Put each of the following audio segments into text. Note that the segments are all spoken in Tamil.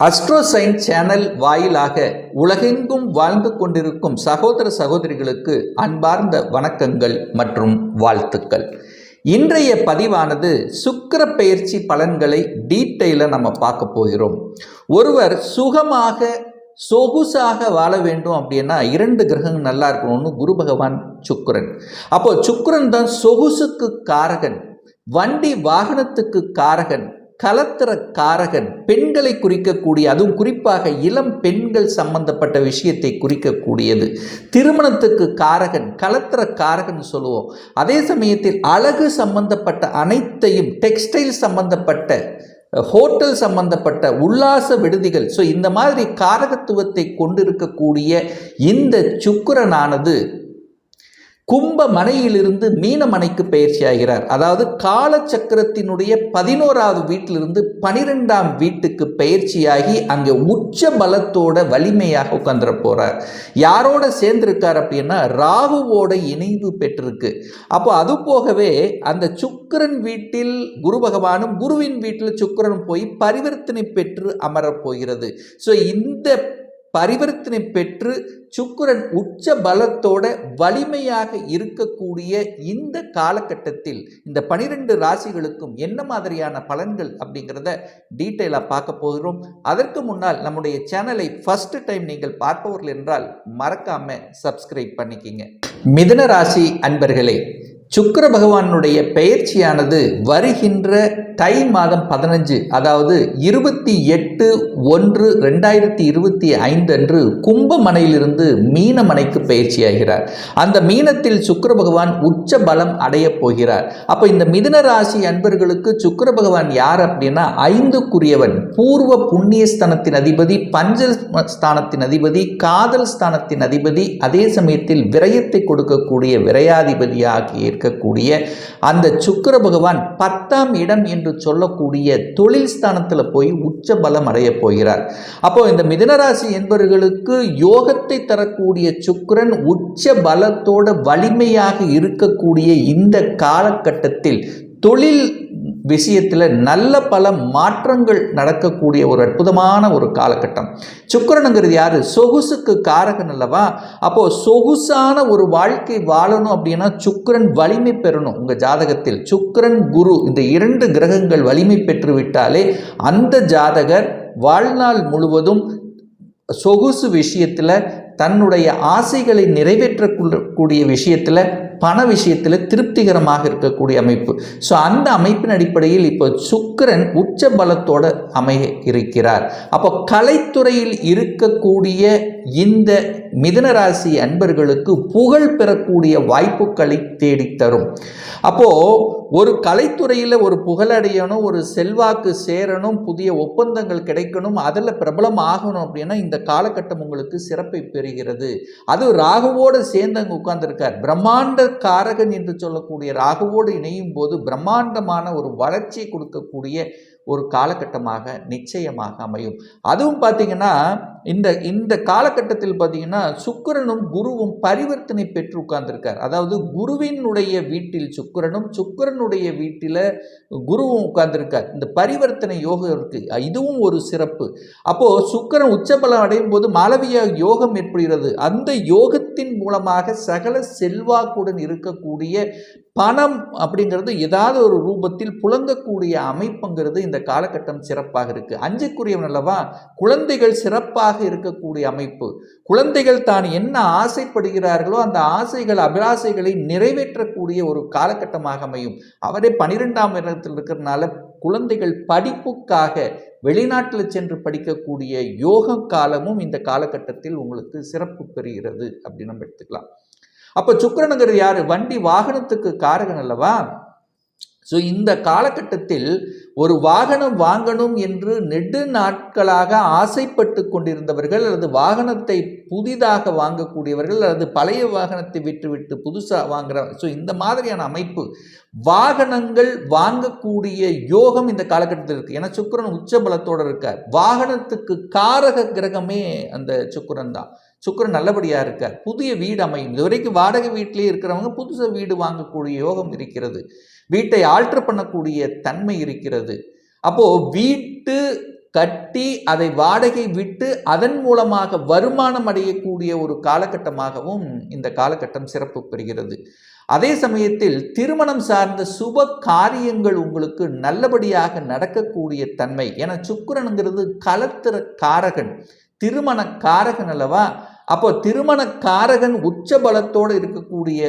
அஸ்ட்ரோசைன் சேனல் வாயிலாக உலகெங்கும் வாழ்ந்து கொண்டிருக்கும் சகோதர சகோதரிகளுக்கு அன்பார்ந்த வணக்கங்கள் மற்றும் வாழ்த்துக்கள். இன்றைய பதிவானது சுக்கிர பெயர்ச்சி பலன்களை டீட்டெயிலாக நம்ம பார்க்க போகிறோம். ஒருவர் சுகமாக சொகுசாக வாழ வேண்டும் அப்படின்னா 2 கிரகங்கள் நல்லா இருக்கணும்னு குரு பகவான் சுக்கிரன். அப்போ சுக்கிரன் தான் சொகுசுக்கு காரகன், வண்டி வாகனத்துக்கு காரகன், கலத்திர காரகன், பெண்களை குறிக்கக்கூடிய, அதுவும் குறிப்பாக இளம் பெண்கள் சம்பந்தப்பட்ட விஷயத்தை குறிக்கக்கூடியது. திருமணத்துக்கு காரகன், கலத்திர காரகன் சொல்லுவோம். அதே சமயத்தில் அழகு சம்பந்தப்பட்ட அனைத்தையும், டெக்ஸ்டைல் சம்பந்தப்பட்ட, ஹோட்டல் சம்பந்தப்பட்ட, உல்லாச விடுதிகள், ஸோ இந்த மாதிரி காரகத்துவத்தை கொண்டிருக்கக்கூடிய இந்த சுக்கிரனானது கும்ப மனையிலிருந்து மீன மனைக்கு பயிற்சி ஆகிறார். அதாவது காலச்சக்கரத்தினுடைய 11வது வீட்டிலிருந்து 12ஆம் வீட்டுக்கு பயிற்சியாகி அங்கே உச்ச பலத்தோட வலிமையாக உட்காந்துட போறார். யாரோட சேர்ந்திருக்கார் அப்படின்னா ராகுவோட இணைவு பெற்றிருக்கு. அப்போ அது போகவே அந்த சுக்கிரன் வீட்டில் குரு பகவானும், குருவின் வீட்டில் சுக்கிரனும் போய் பரிவர்த்தனை பெற்று அமரப் போகிறது. ஸோ இந்த பரிவர்த்தனை பெற்று சுக்கிரன் உச்ச பலத்தோட வலிமையாக இருக்கக்கூடிய இந்த காலகட்டத்தில் இந்த 12 ராசிகளுக்கும் என்ன மாதிரியான பலன்கள் அப்படிங்கிறத டீட்டெயிலாக பார்க்க போகிறோம். அதற்கு முன்னால் நம்முடைய சேனலை ஃபர்ஸ்ட் டைம் நீங்கள் பார்ப்பவர்கள் என்றால் மறக்காம சப்ஸ்கிரைப் பண்ணிக்கிங்க. மிதுன ராசி அன்பர்களே, சுக்கிர பகவானுடைய பெயர்ச்சியானது வருகின்ற தை மாதம் 15, அதாவது 28/1/2025 அன்று கும்பமனையிலிருந்து மீனமனைக்கு பயிற்சியாகிறார். அந்த மீனத்தில் சுக்கிர பகவான் உச்ச பலம் அடைய போகிறார். அப்போ இந்த மிதுன ராசி அன்பர்களுக்கு சுக்கிர பகவான் யார் அப்படின்னா 5க்குரியவன், பூர்வ புண்ணிய ஸ்தானத்தின் அதிபதி, பஞ்சஸ்தானத்தின் அதிபதி, காதல் ஸ்தானத்தின் அதிபதி, அதே சமயத்தில் விரயத்தை கொடுக்கக்கூடிய விரயாதிபதியாக இருக்கக்கூடிய அந்த சுக்கிர பகவான் 10ஆம் இடம் என்று சொல்லக்கூடிய தொழில் ஸ்தானத்தில் போய் உச்ச பலம் அடைய போகிறார். அப்போ இந்த மிதுனராசி என்பவர்களுக்கு யோகத்தை தரக்கூடிய சுக்கிரன் உச்ச பலத்தோட வலிமையாக இருக்கக்கூடிய இந்த காலகட்டத்தில் தொழில் விஷயத்தில் நல்ல பல மாற்றங்கள் நடக்கக்கூடிய ஒரு அற்புதமான ஒரு காலகட்டம். சுக்கிரனுங்கிறது யாரு? சொகுசுக்கு காரகன் அல்லவா? அப்போ சொகுசான ஒரு வாழ்க்கை வாழணும் அப்படின்னா சுக்கிரன் வலிமை பெறணும். உங்க ஜாதகத்தில் சுக்கிரன், குரு இந்த 2 கிரகங்கள் வலிமை பெற்று விட்டாலே அந்த ஜாதகர் வாழ்நாள் முழுவதும் சொகுசு விஷயத்தில், தன்னுடைய ஆசைகளை நிறைவேற்றக்கூடிய விஷயத்தில், பண விஷயத்தில் திருப்திகரமாக இருக்கக்கூடிய அமைப்பு. ஸோ அந்த அமைப்பின் அடிப்படையில் இப்போ சுக்கிரன் உச்ச பலத்தோடு அமைய இருக்கிறார். அப்போ கலைத்துறையில் இருக்கக்கூடிய இந்த மிதுனராசி அன்பர்களுக்கு புகழ் பெறக்கூடிய வாய்ப்புகளை தேடித்தரும். அப்போ ஒரு கலைத்துறையில் ஒரு புகழடையணும், ஒரு செல்வாக்கு சேரணும், புதிய ஒப்பந்தங்கள் கிடைக்கணும், அதில் பிரபலம் ஆகணும் அப்படின்னா இந்த காலகட்டம் உங்களுக்கு சிறப்பை பெறுகிறது. அது ராகுவோடு சேர்ந்து அங்கே உட்கார்ந்துருக்கார். பிரம்மாண்ட காரகன் என்று சொல்லக்கூடிய ராகுவோடு இணையும் போது பிரம்மாண்டமான ஒரு வளர்ச்சியை கொடுக்கக்கூடிய ஒரு காலகட்டமாக நிச்சயமாக அமையும். அதுவும் பார்த்தீங்கன்னா இந்த காலகட்டத்தில் பார்த்தீங்கன்னா சுக்கிரனும் குருவும் பரிவர்த்தனை பெற்று உட்கார்ந்துருக்கார். அதாவது குருவினுடைய வீட்டில் சுக்கிரனும், சுக்கிரனுடைய வீட்டில் குருவும் உட்கார்ந்துருக்கார். இந்த பரிவர்த்தனை யோகம் இருக்கு, இதுவும் ஒரு சிறப்பு. அப்போ சுக்கிரன் உச்சபலம் அடையும் போது மாளவிய யோகம் ஏற்படுகிறது. அந்த யோகத்தின் மூலமாக சகல செல்வாக்குடன் இருக்கக்கூடிய பணம் அப்படிங்கிறது ஏதாவது ஒரு ரூபத்தில் புழங்கக்கூடிய அமைப்புங்கிறது இந்த காலகட்டம் சிறப்பாக இருக்கு. 5க்குரியவன் அல்லவா? குழந்தைகள் சிறப்பாக இருக்கக்கூடிய அமைப்பு. குழந்தைகள் தான் என்ன ஆசைப்படுகிறார்களோ அந்த ஆசைகள், அபிலாசைகளை நிறைவேற்றக்கூடிய ஒரு காலகட்டமாக அமையும். அவரே 12ஆம் இடத்தில் இருக்கிறதுனால குழந்தைகள் படிப்புக்காக வெளிநாட்டில் சென்று படிக்கக்கூடிய யோக காலமும் இந்த காலகட்டத்தில் உங்களுக்கு சிறப்பு பெறுகிறது அப்படின்னு நம்ம எடுத்துக்கலாம். அப்போ சுக்கிரனுங்கிறது யாரு? வண்டி வாகனத்துக்கு காரகன் அல்லவா? ஸோ இந்த காலகட்டத்தில் ஒரு வாகனம் வாங்கணும் என்று நெடு நாட்களாக ஆசைப்பட்டு கொண்டிருந்தவர்கள், அல்லது வாகனத்தை புதிதாக வாங்கக்கூடியவர்கள், அல்லது பழைய வாகனத்தை விட்டு புதுசாக வாங்குற, ஸோ இந்த மாதிரியான அமைப்பு வாகனங்கள் வாங்கக்கூடிய யோகம் இந்த காலகட்டத்தில் இருக்குது. ஏன்னா சுக்கிரன் உச்ச பலத்தோடு இருக்கார். வாகனத்துக்கு காரக கிரகமே அந்த சுக்கிரன் தான். சுக்கிரன் நல்லபடியாக இருக்கார். புதிய வீடு அமையும். இதுவரைக்கும் வாடகை வீட்டிலே இருக்கிறவங்க புதுசாக வீடு வாங்கக்கூடிய யோகம் இருக்கிறது. வீட்டை ஆல்டர் பண்ணக்கூடிய தன்மை இருக்கிறது. அப்போ வீட்டு கட்டி அதை வாடகை விட்டு அதன் மூலமாக வருமானம் அடையக்கூடிய ஒரு காலகட்டமாகவும் இந்த காலகட்டம் சிறப்பு பெறுகிறது. அதே சமயத்தில் திருமணம் சார்ந்த சுப காரியங்கள் உங்களுக்கு நல்லபடியாக நடக்கக்கூடிய தன்மை. ஏன்னா சுக்கிரனுங்கிறது கலத்திர காரகன், திருமண காரகன் அல்லவா. அப்போ திருமண காரகன் உச்ச பலத்தோடு இருக்கக்கூடிய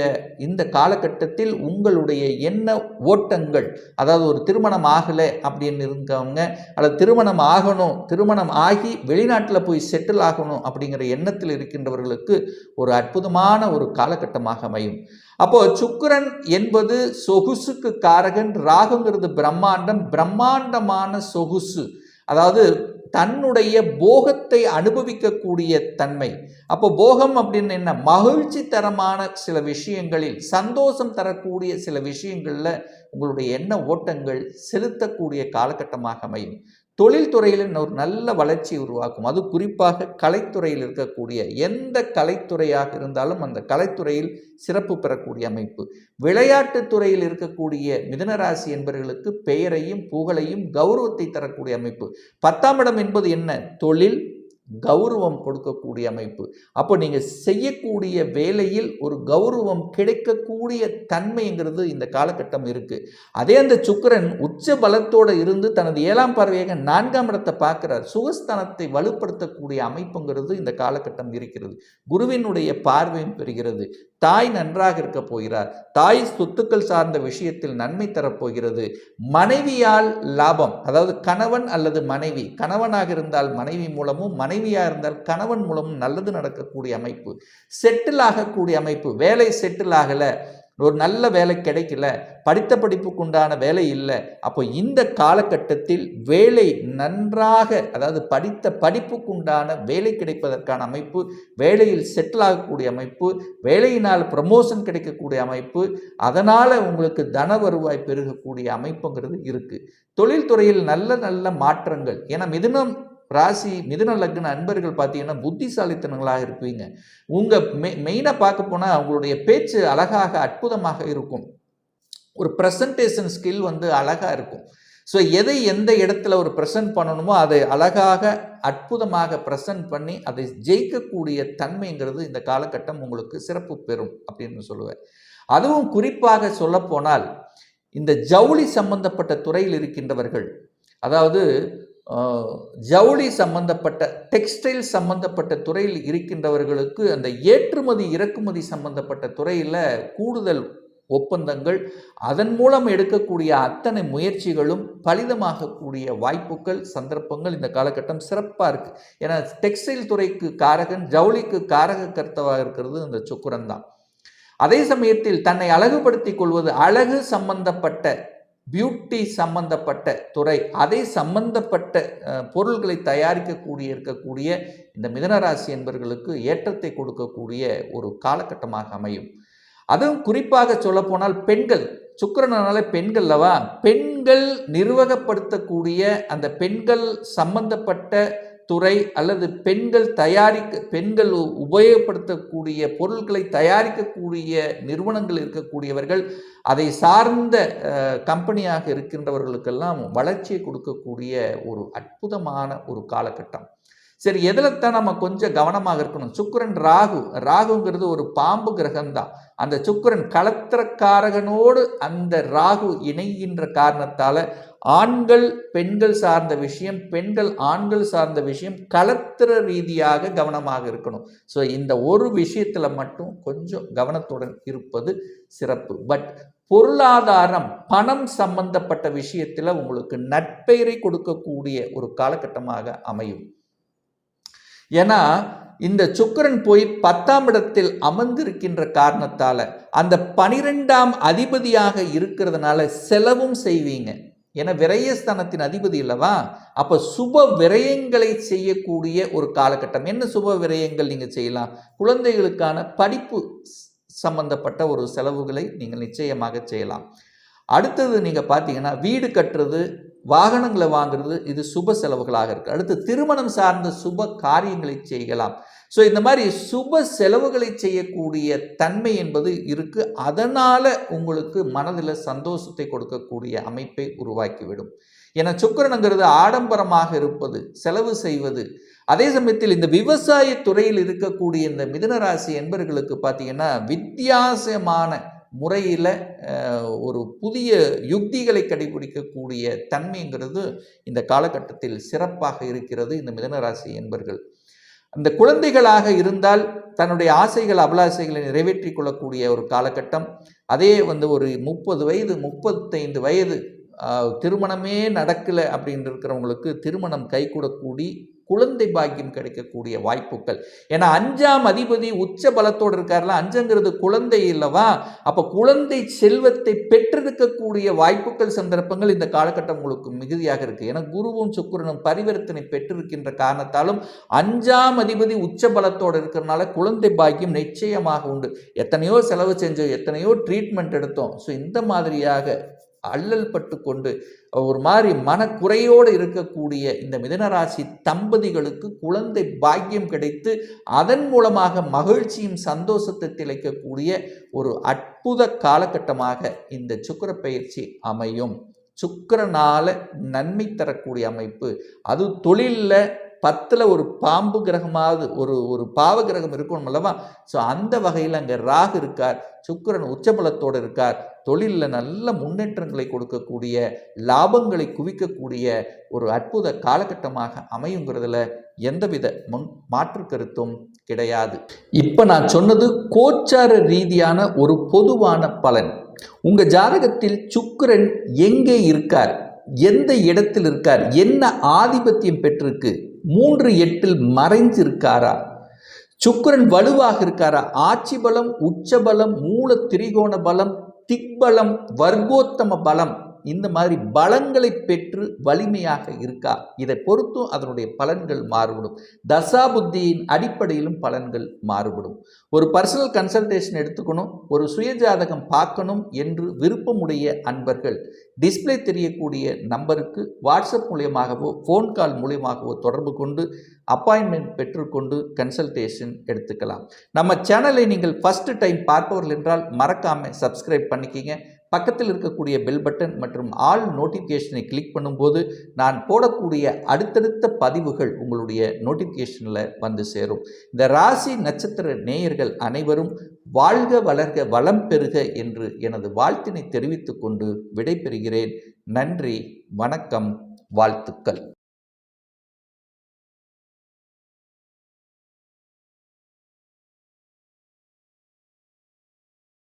இந்த காலகட்டத்தில் உங்களுடைய எண்ண ஓட்டங்கள், அதாவது ஒரு திருமணம் ஆகலை அப்படின்னு இருக்கவங்க, அல்லது திருமணம் ஆகணும், திருமணம் ஆகி வெளிநாட்டில் போய் செட்டில் ஆகணும் அப்படிங்கிற எண்ணத்தில் இருக்கின்றவர்களுக்கு ஒரு அற்புதமான ஒரு காலகட்டமாக அமையும். அப்போ சுக்கிரன் என்பது சொகுசுக்கு காரகன், ராகுங்கிறது பிரம்மாண்டம், பிரம்மாண்டமான சொகுசு, அதாவது தன்னுடைய போகத்தை அனுபவிக்கக்கூடிய தன்மை. அப்போ போகம் அப்படின்னு என்ன? மகிழ்ச்சி தரமான சில விஷயங்களில், சந்தோஷம் தரக்கூடிய சில விஷயங்களில் உங்களுடைய எண்ண ஓட்டங்கள் செலுத்தக்கூடிய காலகட்டமாக அமையும். தொழில்துறையில் ஒரு நல்ல வளர்ச்சி உருவாக்கும். அது குறிப்பாக கலைத்துறையில் இருக்கக்கூடிய எந்த கலைத்துறையாக இருந்தாலும் அந்த கலைத்துறையில் சிறப்பு பெறக்கூடிய அமைப்பு. விளையாட்டுத் துறையில் இருக்கக்கூடிய மிதுனராசி என்பவர்களுக்கு பெயரையும் புகழையும் கௌரவத்தை தரக்கூடிய அமைப்பு. 10ஆம் இடம் என்பது என்ன? தொழில், கௌரவம் கொடுக்கக்கூடிய அமைப்பு. அப்போ நீங்கள் செய்யக்கூடிய வேலையில் ஒரு கௌரவம் கிடைக்கக்கூடிய தன்மைங்கிறது இந்த காலகட்டம் இருக்கு. அதே அந்த சுக்கிரன் உச்ச பலத்தோடு இருந்து தனது 7ஆம் பார்வையாக 4ஆம் இடத்தை பார்க்கிறார். சுகஸ்தானத்தை வலுப்படுத்தக்கூடிய அமைப்புங்கிறது இந்த காலகட்டம் இருக்கிறது. குருவினுடைய பார்வையும் பெறுகிறது. தாய் நன்றாக இருக்க போகிறார். தாய் சொத்துக்கள் சார்ந்த விஷயத்தில் நன்மை தரப்போகிறது. மனைவியால் லாபம், அதாவது கணவன் அல்லது மனைவி, கணவனாக இருந்தால் மனைவி மூலமும், மனைவியாக இருந்தால் கணவன் மூலமும் நல்லது நடக்கக்கூடிய அமைப்பு. செட்டில் ஆகக்கூடிய அமைப்பு. வேலை செட்டில் ஆகலை, ஒரு நல்ல வேலை கிடைக்கல, படித்த படிப்புக்கு உண்டான வேலை இல்லை. அப்போ இந்த காலகட்டத்தில் வேலை நன்றாக, அதாவது படித்த படிப்புக்கு உண்டான வேலை கிடைப்பதற்கான அமைப்பு, வேலையில் செட்டில் ஆகக்கூடிய அமைப்பு, வேலையினால் ப்ரமோஷன் கிடைக்கக்கூடிய அமைப்பு, அதனால் உங்களுக்கு தன வருவாய் பெருகக்கூடிய அமைப்புங்கிறது இருக்குது. தொழில்துறையில் நல்ல நல்ல மாற்றங்கள். ஏன்னா மிதுனம் ராசி, மிதுன லக்ன அன்பர்கள் பார்த்தீங்கன்னா புத்திசாலித்தனங்களாக இருப்பீங்க. உங்கள் மெயினாக பார்க்க போனால் அவங்களுடைய பேச்சு அழகாக அற்புதமாக இருக்கும். ஒரு ப்ரெசன்டேஷன் ஸ்கில் அழகாக இருக்கும். ஸோ எதை எந்த இடத்துல ஒரு ப்ரெசன்ட் பண்ணணுமோ அதை அழகாக அற்புதமாக ப்ரெசன்ட் பண்ணி அதை ஜெயிக்கக்கூடிய தன்மைங்கிறது இந்த காலகட்டம் உங்களுக்கு சிறப்பு பெறும் அப்படின்னு சொல்லுவேன். அதுவும் குறிப்பாக சொல்லப்போனால் இந்த ஜவுளி சம்பந்தப்பட்ட துறையில் இருக்கின்றவர்கள், அதாவது ஜவுளி சம்பந்தப்பட்ட, டெக்ஸ்டைல் சம்பந்தப்பட்ட துறையில் இருக்கின்றவர்களுக்கு அந்த ஏற்றுமதி இறக்குமதி சம்பந்தப்பட்ட துறையில் கூடுதல் ஒப்பந்தங்கள், அதன் மூலம் எடுக்கக்கூடிய அத்தனை முயற்சிகளும் பலிதமாகக்கூடிய வாய்ப்புகள், சந்தர்ப்பங்கள் இந்த காலகட்டம் சிறப்பாக இருக்குது. ஏன்னா டெக்ஸ்டைல் துறைக்கு காரகன், ஜவுளிக்கு காரக கர்த்தவாக இருக்கிறது அந்த சுக்கிரன் தான். அதே சமயத்தில் தன்னை அழகுபடுத்தி கொள்வது, அழகு சம்பந்தப்பட்ட, பியூட்டி சம்பந்தப்பட்ட துறை, அதை சம்பந்தப்பட்ட பொருள்களை இருக்கக்கூடிய இந்த மிதுனராசி என்பவர்களுக்கு ஏற்றத்தை கொடுக்கக்கூடிய ஒரு காலகட்டமாக அமையும். அதுவும் குறிப்பாக சொல்லப்போனால் பெண்கள், சுக்கிரனால பெண்கள்லவா, பெண்கள் நிர்வகப்படுத்தக்கூடிய அந்த பெண்கள் சம்பந்தப்பட்ட துறை அல்லது பெண்கள் உபயோகப்படுத்தக்கூடிய பொருட்களை தயாரிக்கக்கூடிய நிறுவனங்கள் இருக்கக்கூடியவர்கள், அதை சார்ந்த கம்பெனியாக இருக்கின்றவர்களுக்கெல்லாம் வளர்ச்சியை கொடுக்கக்கூடிய ஒரு அற்புதமான ஒரு காலகட்டம். சரி, எதில் தான் நம்ம கொஞ்சம் கவனமாக இருக்கணும்? சுக்கிரன் ராகுங்கிறது ஒரு பாம்பு கிரகம்தான். அந்த சுக்கிரன் களத்திரக்காரகனோடு அந்த ராகு இணைகின்ற காரணத்தால் ஆண்கள் பெண்கள் சார்ந்த விஷயம், பெண்கள் ஆண்கள் சார்ந்த விஷயம் களத்திர ரீதியாக கவனமாக இருக்கணும். ஸோ இந்த ஒரு விஷயத்தில் மட்டும் கொஞ்சம் கவனத்துடன் இருப்பது சிறப்பு. பட் பொருளாதாரம், பணம் சம்பந்தப்பட்ட விஷயத்தில் உங்களுக்கு நற்பெயரை கொடுக்கக்கூடிய ஒரு காலகட்டமாக அமையும். ஏன்னா இந்த சுக்கிரன் போய் 10ஆம் இடத்தில் அமர்ந்திருக்கின்ற காரணத்தால், அந்த 12ஆம் அதிபதியாக இருக்கிறதுனால செலவும் செய்வீங்க. ஏன்னா விரயஸ்தானத்தின் அதிபதி இல்லவா. அப்போ சுப விரயங்களை செய்யக்கூடிய ஒரு காலகட்டம். என்ன சுப விரயங்கள் நீங்கள் செய்யலாம்? குழந்தைகளுக்கான படிப்பு சம்பந்தப்பட்ட ஒரு செலவுகளை நீங்கள் நிச்சயமாக செய்யலாம். அடுத்தது நீங்கள் பார்த்தீங்கன்னா வீடு கட்டுறது, வாகனங்களை வாங்குறது, இது சுப செலவுகளாக இருக்குது. அடுத்து திருமணம் சார்ந்த சுப காரியங்களை செய்யலாம். ஸோ இந்த மாதிரி சுப செலவுகளை செய்யக்கூடிய தன்மை என்பது இருக்குது. அதனால் உங்களுக்கு மனதில் சந்தோஷத்தை கொடுக்கக்கூடிய அமைப்பை உருவாக்கிவிடும். ஏன்னா சுக்கிரனுங்கிறது ஆடம்பரமாக இருப்பது, செலவு செய்வது. அதே சமயத்தில் இந்த விவசாய துறையில் இருக்கக்கூடிய இந்த மிதுன ராசி என்பர்களுக்கு பார்த்தீங்கன்னா வித்தியாசமான முறையில் ஒரு புதிய யுக்திகளை கடைபிடிக்கக்கூடிய தன்மைங்கிறது இந்த காலகட்டத்தில் சிறப்பாக இருக்கிறது. இந்த மிதுனராசி என்பர்கள் அந்த குழந்தைகளாக இருந்தால் தன்னுடைய ஆசைகள் அபிலாசைகளை நிறைவேற்றி கொள்ளக்கூடிய ஒரு காலகட்டம். அதே ஒரு 30 வயது 35 வயது திருமணமே நடக்கலை அப்படின்னு இருக்கிறவங்களுக்கு திருமணம் கைகூடக்கூடி குழந்தை பாக்கியம் கிடைக்கக்கூடிய வாய்ப்புகள். ஏன்னா 5ஆம் அதிபதி உச்ச பலத்தோடு இருக்காருல, 5ங்கிறது குழந்தை இல்லவா, அப்போ குழந்தை செல்வத்தை பெற்றிருக்கக்கூடிய வாய்ப்புகள் சந்தர்ப்பங்கள் இந்த காலகட்டம் உங்களுக்கு மிகுதியாக இருக்கு. ஏன்னா குருவும் சுக்கிரனும் பரிவர்த்தனை பெற்றிருக்கின்ற காரணத்தாலும் 5ஆம் அதிபதி உச்ச பலத்தோடு இருக்கிறதுனால குழந்தை பாக்கியம் நிச்சயமாக உண்டு. எத்தனையோ செலவு செஞ்சோம், எத்தனையோ ட்ரீட்மெண்ட் எடுத்தோம். ஸோ இந்த மாதிரியாக அல்லல் பட்டு கொண்டு ஒரு மாதிரி மனக்குறையோடு இருக்கக்கூடிய இந்த மிதுனராசி தம்பதிகளுக்கு குழந்தை பாக்கியம் கிடைத்து அதன் மூலமாக மகிழ்ச்சியும் சந்தோஷத்தை திளைக்கக்கூடிய ஒரு அற்புத காலகட்டமாக இந்த சுக்கிர பயிற்சி அமையும். சுக்கிரனால நன்மை தரக்கூடிய அமைப்பு, அது தொழிலில் 10ல் ஒரு பாம்பு கிரகமாவது ஒரு பாவ கிரகம் இருக்கணும் அல்லவா. ஸோ அந்த வகையில் அங்கே ராகு இருக்கார், சுக்கிரன் உச்சபலத்தோடு இருக்கார். தொழிலில் நல்ல முன்னேற்றங்களை கொடுக்கக்கூடிய, லாபங்களை குவிக்கக்கூடிய ஒரு அற்புத காலகட்டமாக அமையுங்கிறதுல எந்தவித மாற்று கருத்தும் கிடையாது. இப்போ நான் சொன்னது கோச்சார ரீதியான ஒரு பொதுவான பலன். உங்கள் ஜாதகத்தில் சுக்கிரன் எங்கே இருக்கார், எந்த இடத்தில் இருக்கார், என்ன ஆதிபத்தியம் பெற்றிருக்கு, 3-8 மறைஞ்சிருக்காரா, சுக்கிரன் வலுவாக இருக்காரா, ஆட்சி பலம், உச்ச பலம், மூல திரிகோண பலம், திக்பலம், வர்க்கோத்தம பலம், இந்த மாதிரி பலங்களை பெற்று வலிமையாக இருக்கா, இதை பொறுத்தும் அதனுடைய பலன்கள் மாறுபடும். தசாபுத்தியின் அடிப்படையிலும் பலன்கள் மாறுபடும். ஒரு பர்சனல் கன்சல்டேஷன் எடுத்துக்கணும், ஒரு சுயஜாதகம் பார்க்கணும் என்று விருப்பமுடைய அன்பர்கள் டிஸ்பிளே தெரியக்கூடிய நம்பருக்கு வாட்ஸ்அப் மூலியமாகவோ ஃபோன் கால் மூலியமாகவோ தொடர்பு கொண்டு அப்பாயின்மெண்ட் பெற்றுக்கொண்டு கன்சல்டேஷன் எடுத்துக்கலாம். நம்ம சேனலை நீங்கள் ஃபர்ஸ்ட் டைம் பார்ப்பவர்கள் என்றால் மறக்காமல் சப்ஸ்கிரைப் பண்ணிக்கிங்க. பக்கத்தில் இருக்கக்கூடிய பெல் பட்டன் மற்றும் ஆல் நோட்டிஃபிகேஷனை கிளிக் பண்ணும்போது நான் போடக்கூடிய அடுத்தடுத்த பதிவுகள் உங்களுடைய நோட்டிஃபிகேஷனில் வந்து சேரும். இந்த ராசி நட்சத்திர நேயர்கள் அனைவரும் வாழ்க வளர்க வளம் பெறுக என்று எனது வாழ்த்தினை தெரிவித்துக் கொண்டு விடைபெறுகிறேன். நன்றி, வணக்கம், வாழ்த்துக்கள்.